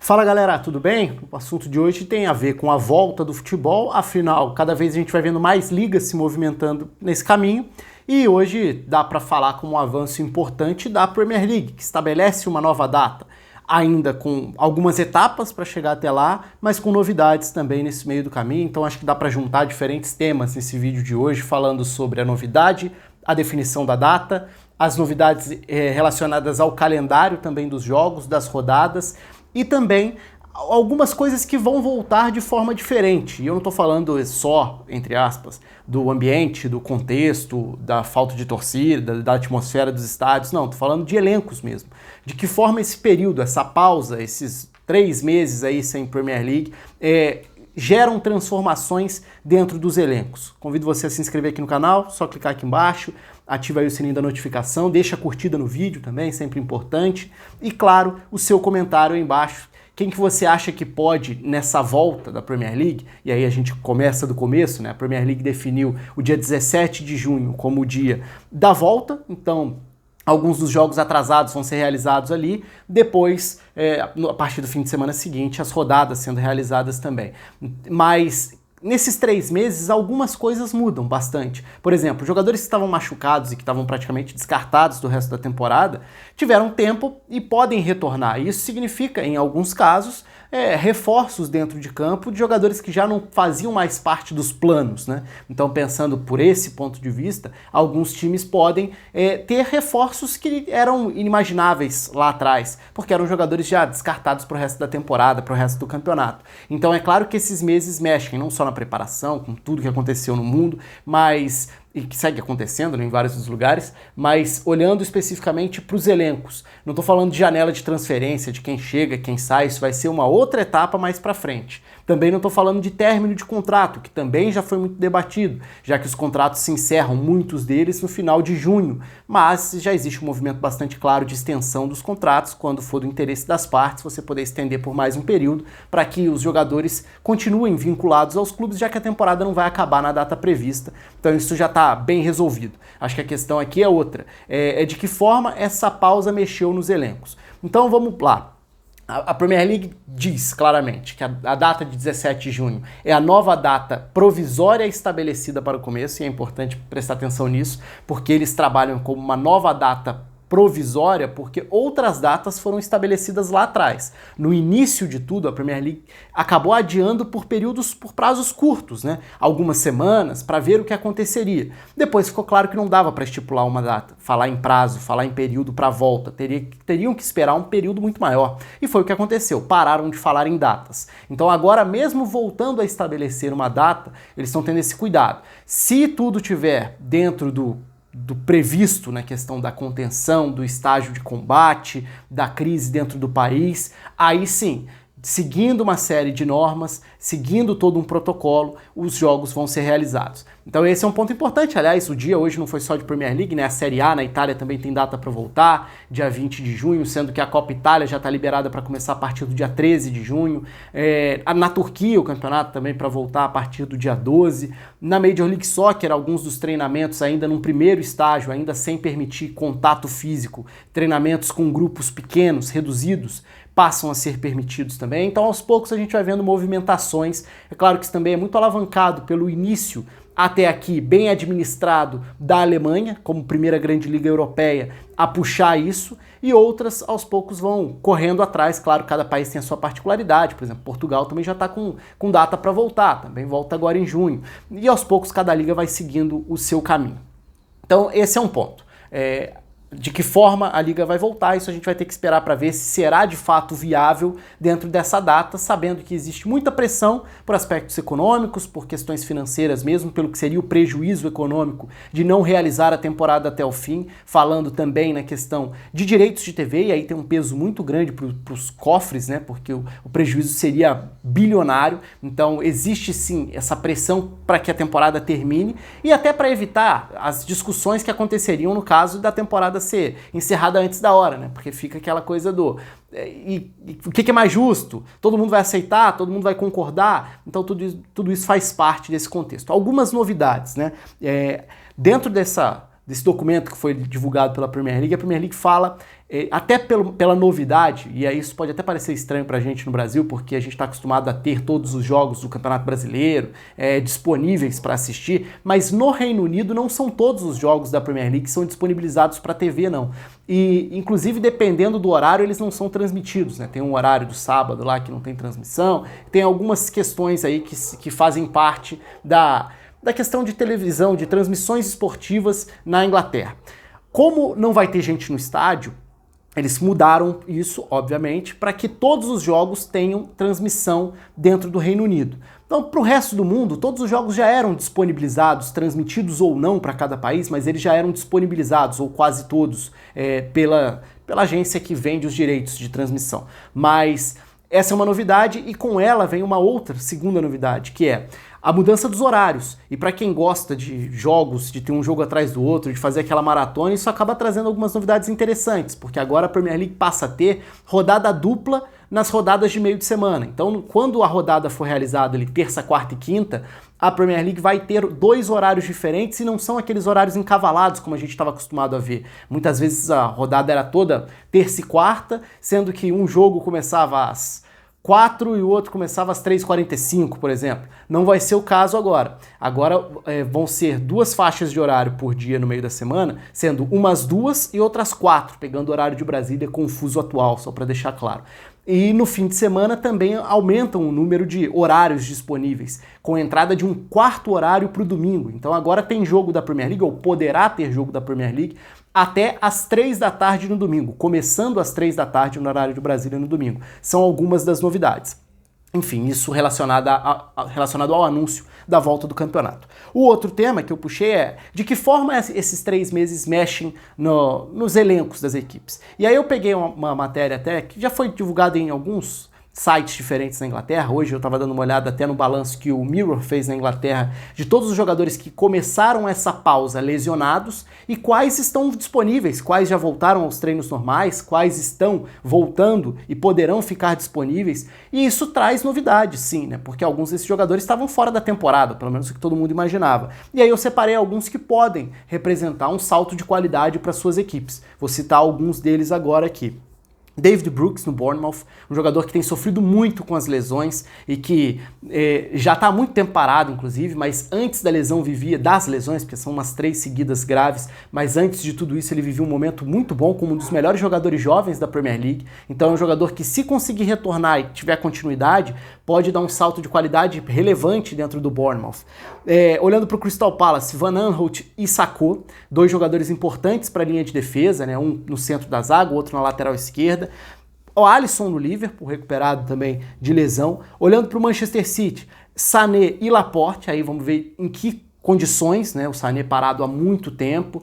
Fala galera, tudo bem? O assunto de hoje tem a ver com a volta do futebol, afinal, cada vez a gente vai vendo mais ligas se movimentando nesse caminho e hoje dá para falar com um avanço importante da Premier League, que estabelece uma nova data, ainda com algumas etapas para chegar até lá, mas com novidades também nesse meio do caminho, então acho que dá para juntar diferentes temas nesse vídeo de hoje, falando sobre a novidade, a definição da data, as novidades relacionadas ao calendário também dos jogos, das rodadas, e também algumas coisas que vão voltar de forma diferente. E eu não estou falando só, entre aspas, do ambiente, do contexto, da falta de torcida, da atmosfera dos estádios, não, estou falando de elencos mesmo. De que forma esse período, essa pausa, esses 3 meses aí sem Premier League, geram transformações dentro dos elencos. Convido você a se inscrever aqui no canal, só clicar aqui embaixo, ativa aí o sininho da notificação, deixa a curtida no vídeo também, sempre importante. E claro, o seu comentário aí embaixo. Quem que você acha que pode, nessa volta da Premier League, e aí a gente começa do começo, né? A Premier League definiu o dia 17 de junho como o dia da volta, então alguns dos jogos atrasados vão ser realizados ali, depois, a partir do fim de semana seguinte, as rodadas sendo realizadas também. Mas nesses 3 meses, algumas coisas mudam bastante. Por exemplo, jogadores que estavam machucados e que estavam praticamente descartados do resto da temporada, tiveram tempo e podem retornar. Isso significa, em alguns casos, reforços dentro de campo de jogadores que já não faziam mais parte dos planos, né? Então, pensando por esse ponto de vista, alguns times podem ter reforços que eram inimagináveis lá atrás, porque eram jogadores já descartados para o resto da temporada, para o resto do campeonato. Então, é claro que esses meses mexem, não só na preparação, com tudo que aconteceu no mundo, mas e que segue acontecendo, né, em vários dos lugares, mas olhando especificamente para os elencos. Não estou falando de janela de transferência, de quem chega, quem sai, isso vai ser uma outra etapa mais para frente. Também não estou falando de término de contrato, que também já foi muito debatido, já que os contratos se encerram, muitos deles, no final de junho, mas já existe um movimento bastante claro de extensão dos contratos, quando for do interesse das partes, você poder estender por mais um período, para que os jogadores continuem vinculados aos clubes, já que a temporada não vai acabar na data prevista, então isso já está bem resolvido. Acho que a questão aqui é outra, é de que forma essa pausa mexeu nos elencos. Então vamos lá. A Premier League diz claramente que a data de 17 de junho é a nova data provisória estabelecida para o começo, e é importante prestar atenção nisso, porque eles trabalham como uma nova data provisória, porque outras datas foram estabelecidas lá atrás. No início de tudo, a Premier League acabou adiando por prazos curtos, né? Algumas semanas, para ver o que aconteceria. Depois ficou claro que não dava para estipular uma data, falar em prazo, falar em período para volta, teriam que esperar um período muito maior. E foi o que aconteceu, pararam de falar em datas. Então agora, mesmo voltando a estabelecer uma data, eles estão tendo esse cuidado. Se tudo tiver dentro do previsto na questão da contenção, do estágio de combate, da crise dentro do país, aí sim, seguindo uma série de normas, seguindo todo um protocolo, os jogos vão ser realizados. Então esse é um ponto importante, aliás, o dia hoje não foi só de Premier League, né? A Série A na Itália também tem data para voltar, dia 20 de junho, sendo que a Copa Itália já está liberada para começar a partir do dia 13 de junho. Na Turquia o campeonato também para voltar a partir do dia 12. Na Major League Soccer, alguns dos treinamentos ainda num primeiro estágio, ainda sem permitir contato físico, treinamentos com grupos pequenos, reduzidos, passam a ser permitidos também. Então aos poucos a gente vai vendo movimentações. É claro que isso também é muito alavancado pelo início até aqui bem administrado da Alemanha, como primeira grande liga europeia, a puxar isso, e outras aos poucos vão correndo atrás. Claro, cada país tem a sua particularidade, por exemplo, Portugal também já está com data para voltar, também volta agora em junho, e aos poucos cada liga vai seguindo o seu caminho. Então esse é um ponto. De que forma a liga vai voltar, isso a gente vai ter que esperar para ver se será de fato viável dentro dessa data, sabendo que existe muita pressão por aspectos econômicos, por questões financeiras mesmo, pelo que seria o prejuízo econômico de não realizar a temporada até o fim, falando também na questão de direitos de TV, e aí tem um peso muito grande para os cofres, né, porque o prejuízo seria bilionário, então existe sim essa pressão para que a temporada termine, e até para evitar as discussões que aconteceriam no caso da temporada ser encerrada antes da hora, né? Porque fica aquela coisa do o que é mais justo? Todo mundo vai aceitar? Todo mundo vai concordar? Então tudo isso faz parte desse contexto. Algumas novidades, né? Dentro desse documento que foi divulgado pela Premier League, a Premier League fala até pela novidade, e aí isso pode até parecer estranho pra gente no Brasil, porque a gente está acostumado a ter todos os jogos do Campeonato Brasileiro disponíveis para assistir, mas no Reino Unido não são todos os jogos da Premier League que são disponibilizados para TV, não. E, inclusive, dependendo do horário, eles não são transmitidos, né? Tem um horário do sábado lá que não tem transmissão, tem algumas questões aí que fazem parte da questão de televisão, de transmissões esportivas na Inglaterra. Como não vai ter gente no estádio, eles mudaram isso, obviamente, para que todos os jogos tenham transmissão dentro do Reino Unido. Então, para o resto do mundo, todos os jogos já eram disponibilizados, transmitidos ou não para cada país, mas eles já eram disponibilizados, ou quase todos, pela agência que vende os direitos de transmissão. Mas essa é uma novidade e com ela vem uma outra segunda novidade, que é a mudança dos horários. E para quem gosta de jogos, de ter um jogo atrás do outro, de fazer aquela maratona, isso acaba trazendo algumas novidades interessantes, porque agora a Premier League passa a ter rodada dupla nas rodadas de meio de semana. Então, quando a rodada for realizada ali, terça, quarta e quinta, a Premier League vai ter 2 horários diferentes e não são aqueles horários encavalados como a gente estava acostumado a ver. Muitas vezes a rodada era toda terça e quarta, sendo que um jogo começava às 4 e o outro começava às 3h45, por exemplo. Não vai ser o caso agora. Agora vão ser 2 faixas de horário por dia no meio da semana, sendo umas 2 e outras 4, pegando o horário de Brasília com o fuso atual, só para deixar claro. E no fim de semana também aumentam o número de horários disponíveis, com a entrada de um 4º horário para o domingo. Então agora tem jogo da Premier League, ou poderá ter jogo da Premier League, até às 3 da tarde no domingo, começando às 3 da tarde no horário de Brasília no domingo. São algumas das novidades. Enfim, isso relacionado ao anúncio da volta do campeonato. O outro tema que eu puxei é de que forma esses 3 meses mexem nos elencos das equipes. E aí eu peguei uma matéria até que já foi divulgada em alguns sites diferentes na Inglaterra. Hoje eu estava dando uma olhada até no balanço que o Mirror fez na Inglaterra de todos os jogadores que começaram essa pausa lesionados e quais estão disponíveis, quais já voltaram aos treinos normais, quais estão voltando e poderão ficar disponíveis. E isso traz novidades, sim, né? Porque alguns desses jogadores estavam fora da temporada, pelo menos o que todo mundo imaginava. E aí eu separei alguns que podem representar um salto de qualidade para suas equipes. Vou citar alguns deles agora aqui. David Brooks no Bournemouth, um jogador que tem sofrido muito com as lesões e que já está há muito tempo parado, inclusive, mas antes da lesão vivia das lesões, porque são umas 3 seguidas graves, mas antes de tudo isso ele vivia um momento muito bom como um dos melhores jogadores jovens da Premier League. Então é um jogador que, se conseguir retornar e tiver continuidade, pode dar um salto de qualidade relevante dentro do Bournemouth. Olhando para o Crystal Palace, Van Aanholt e Sakho, 2 jogadores importantes para a linha de defesa, né? Um no centro da zaga, o outro na lateral esquerda. O Alisson no Liverpool, recuperado também de lesão. Olhando para o Manchester City, Sané e Laporte, aí vamos ver em que condições, né? O Sané parado há muito tempo,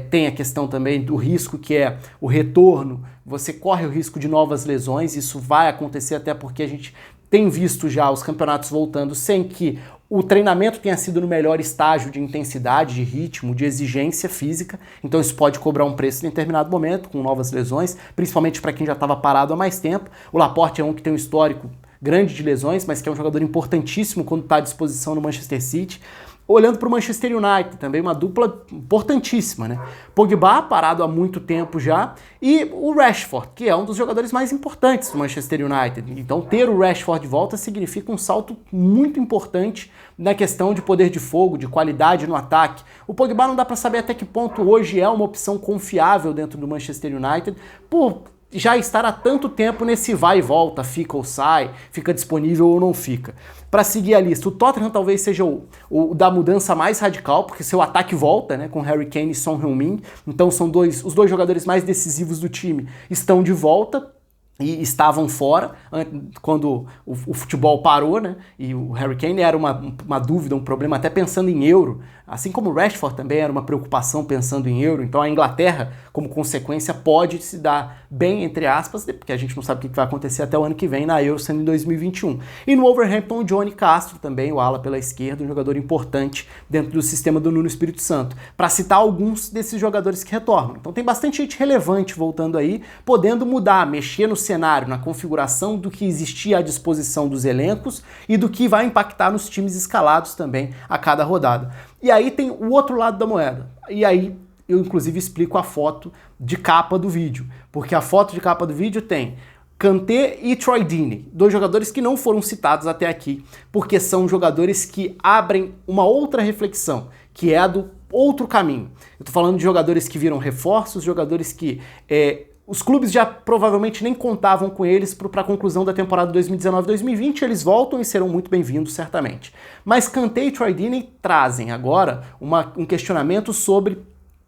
tem a questão também do risco que é o retorno, você corre o risco de novas lesões, isso vai acontecer até porque a gente tem visto já os campeonatos voltando sem que o treinamento tenha sido no melhor estágio de intensidade, de ritmo, de exigência física, então isso pode cobrar um preço em determinado momento, com novas lesões, principalmente para quem já estava parado há mais tempo. O Laporte é um que tem um histórico grande de lesões, mas que é um jogador importantíssimo quando está à disposição no Manchester City. Olhando para o Manchester United, também uma dupla importantíssima, né? Pogba, parado há muito tempo já, e o Rashford, que é um dos jogadores mais importantes do Manchester United. Então ter o Rashford de volta significa um salto muito importante na questão de poder de fogo, de qualidade no ataque. O Pogba não dá para saber até que ponto hoje é uma opção confiável dentro do Manchester United, por já estar há tanto tempo nesse vai e volta, fica ou sai, fica disponível ou não fica. Para seguir a lista, o Tottenham talvez seja o da mudança mais radical, porque seu ataque volta, né, com Harry Kane e Son Heung-min, então são os 2 jogadores mais decisivos do time estão de volta e estavam fora quando o futebol parou, né? E o Harry Kane era uma dúvida, um problema até pensando em Euro, assim como o Rashford também era uma preocupação pensando em Euro. Então a Inglaterra, como consequência, pode se dar bem, entre aspas, porque a gente não sabe o que vai acontecer até o ano que vem na Euro, sendo em 2021. E no Wolverhampton, o Johnny Castro também, o ala pela esquerda, um jogador importante dentro do sistema do Nuno Espírito Santo, para citar alguns desses jogadores que retornam. Então tem bastante gente relevante voltando aí, podendo mudar, mexer no cenário, na configuração do que existia à disposição dos elencos e do que vai impactar nos times escalados também a cada rodada. E aí tem o outro lado da moeda. E aí eu inclusive explico a foto de capa do vídeo, porque a foto de capa do vídeo tem Kanté e Troy Deeney, dois jogadores que não foram citados até aqui, porque são jogadores que abrem uma outra reflexão, que é a do outro caminho. Eu tô falando de jogadores que viram reforços, jogadores que os clubes já provavelmente nem contavam com eles para a conclusão da temporada 2019-2020, eles voltam e serão muito bem-vindos, certamente. Mas Kanté e Troy Deeney trazem agora um questionamento sobre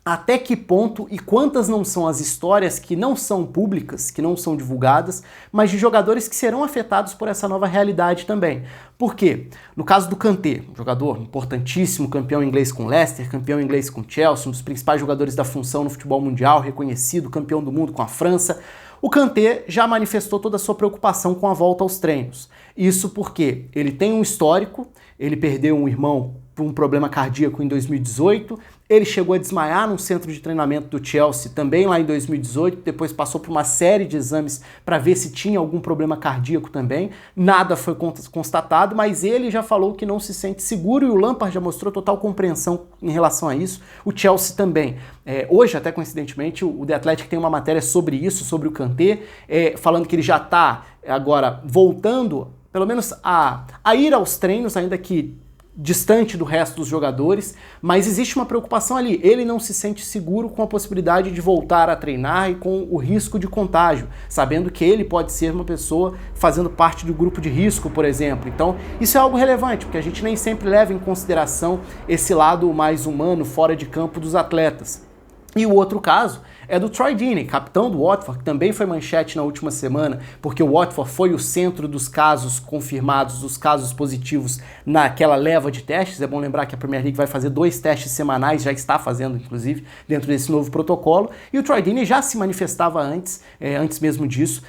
até que ponto e quantas não são as histórias que não são públicas, que não são divulgadas, mas de jogadores que serão afetados por essa nova realidade também. Por quê? No caso do Kanté, um jogador importantíssimo, campeão inglês com Leicester, campeão inglês com Chelsea, um dos principais jogadores da função no futebol mundial, reconhecido, campeão do mundo com a França, o Kanté já manifestou toda a sua preocupação com a volta aos treinos. Isso porque ele tem um histórico, ele perdeu um irmão por um problema cardíaco em 2018, ele chegou a desmaiar num centro de treinamento do Chelsea também lá em 2018, depois passou por uma série de exames para ver se tinha algum problema cardíaco também, nada foi constatado, mas ele já falou que não se sente seguro e o Lampard já mostrou total compreensão em relação a isso, o Chelsea também. Hoje, até coincidentemente, o The Athletic tem uma matéria sobre isso, sobre o Kanté, falando que ele já está agora voltando, pelo menos a ir aos treinos, ainda que distante do resto dos jogadores, mas existe uma preocupação ali. Ele não se sente seguro com a possibilidade de voltar a treinar e com o risco de contágio, sabendo que ele pode ser uma pessoa fazendo parte do grupo de risco, por exemplo. Então, isso é algo relevante, porque a gente nem sempre leva em consideração esse lado mais humano, fora de campo dos atletas. E o outro caso é do Troy Deeney, capitão do Watford, que também foi manchete na última semana, porque o Watford foi o centro dos casos confirmados, dos casos positivos naquela leva de testes. É bom lembrar que a Premier League vai fazer 2 testes semanais, já está fazendo, inclusive, dentro desse novo protocolo. E o Troy Deeney já se manifestava antes mesmo disso,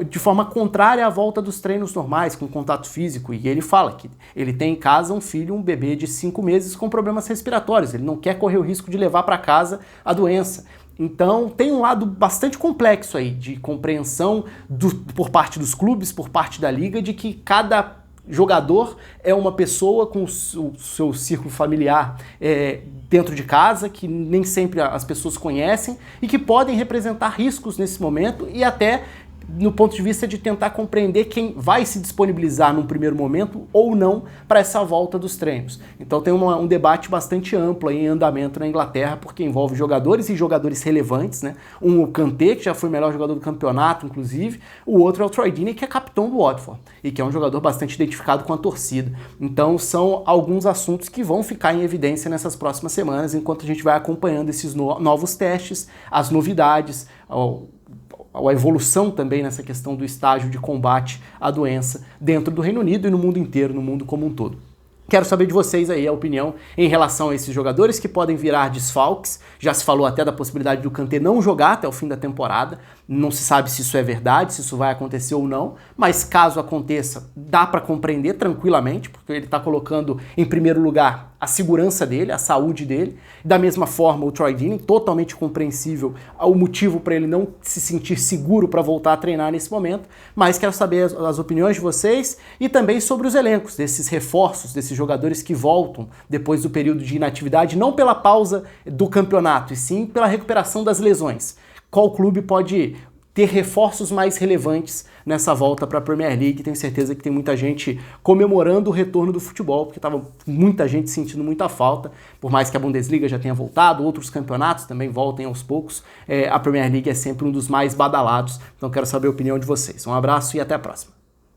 de forma contrária à volta dos treinos normais, com contato físico. E ele fala que ele tem em casa um filho, um bebê de 5 meses com problemas respiratórios. Ele não quer correr o risco de levar para casa a doença. Então tem um lado bastante complexo aí de compreensão por parte dos clubes, por parte da liga, de que cada jogador é uma pessoa com o seu círculo familiar dentro de casa, que nem sempre as pessoas conhecem e que podem representar riscos nesse momento e até no ponto de vista de tentar compreender quem vai se disponibilizar num primeiro momento ou não para essa volta dos treinos. Então tem um debate bastante amplo aí em andamento na Inglaterra, porque envolve jogadores e jogadores relevantes, né? Um, o Kanté, que já foi o melhor jogador do campeonato, inclusive, o outro é o Troy Deeney, que é capitão do Watford e que é um jogador bastante identificado com a torcida. Então são alguns assuntos que vão ficar em evidência nessas próximas semanas, enquanto a gente vai acompanhando esses novos testes, as novidades, a evolução também nessa questão do estágio de combate à doença dentro do Reino Unido e no mundo inteiro, no mundo como um todo. Quero saber de vocês aí a opinião em relação a esses jogadores que podem virar desfalques. Já se falou até da possibilidade do Kanté não jogar até o fim da temporada. Não se sabe se isso é verdade, se isso vai acontecer ou não, mas caso aconteça, dá para compreender tranquilamente, porque ele está colocando em primeiro lugar a segurança dele, a saúde dele. Da mesma forma, o Troy Deeney, totalmente compreensível o motivo para ele não se sentir seguro para voltar a treinar nesse momento, mas quero saber as opiniões de vocês e também sobre os elencos, desses reforços, desses jogadores que voltam depois do período de inatividade, não pela pausa do campeonato, e sim pela recuperação das lesões. Qual clube pode ter reforços mais relevantes nessa volta para a Premier League? Tenho certeza que tem muita gente comemorando o retorno do futebol, porque estava muita gente sentindo muita falta, por mais que a Bundesliga já tenha voltado, outros campeonatos também voltem aos poucos, a Premier League é sempre um dos mais badalados, então quero saber a opinião de vocês. Um abraço e até a próxima.